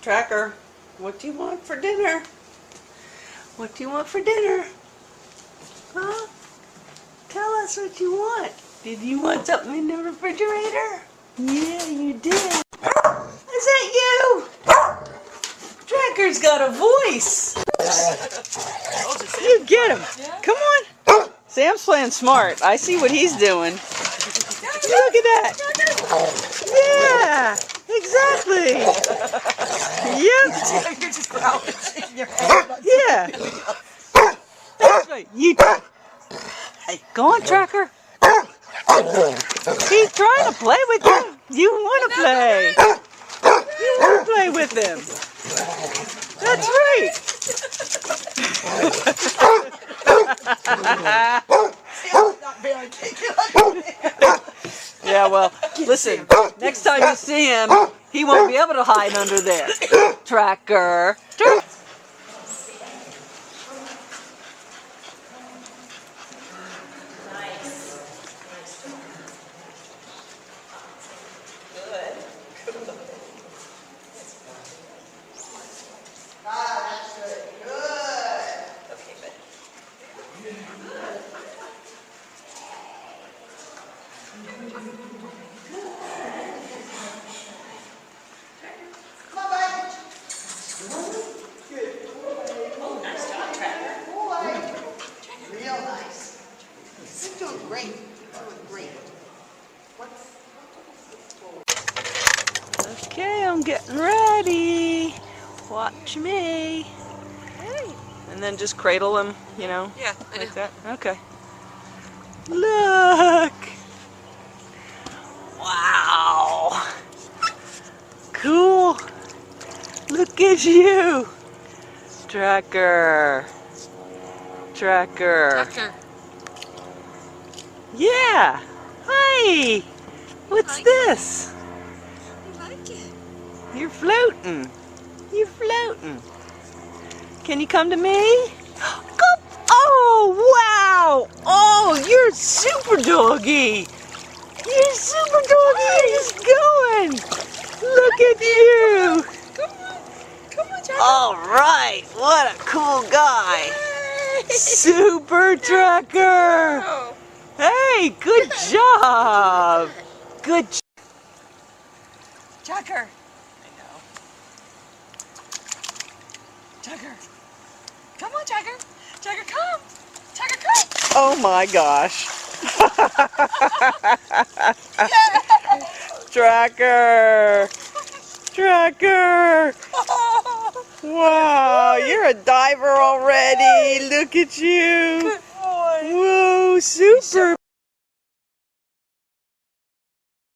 Tracker, what do you want for dinner? What do you want for dinner? Huh? Tell us what you want. Did you want something in the refrigerator? Yeah, you did. Is that you? Tracker's got a voice. You get him. Come on. Sam's playing smart. I see what he's doing. Look at that. Yeah, exactly. Yep. You're just growling, shaking your head. Yeah. That's right. You. Hey, go on, Tracker. He's trying to play with you. You want to play. You want to play with him. That's right. Yeah, well, listen, next time you see him, he won't be able to hide under there. Tracker. Real nice. You're doing great. You're doing great. Okay, I'm getting ready. Watch me. Hey. And then just cradle him, you know? Yeah, I like know. that. Okay. Look! Wow! Cool! Look at you! Tracker! Tracker! Tracker. Yeah! Hi! What's this? I like it. You're floating. You're floating. Can you come to me? Come. Oh, wow! Oh, you're super doggy. You're super doggy. He's going. Look at you. Come on. Come on, Tracker. All right. What a cool guy. Yay. Super Tracker. Oh. Hey, good job. Good job. Tracker. I know. Tracker. Come on, Tracker. Tracker, come. Tracker, come. Oh my gosh. Tracker. Tracker. Wow, you're a diver already. Look at you. Good boy. Whoa, super.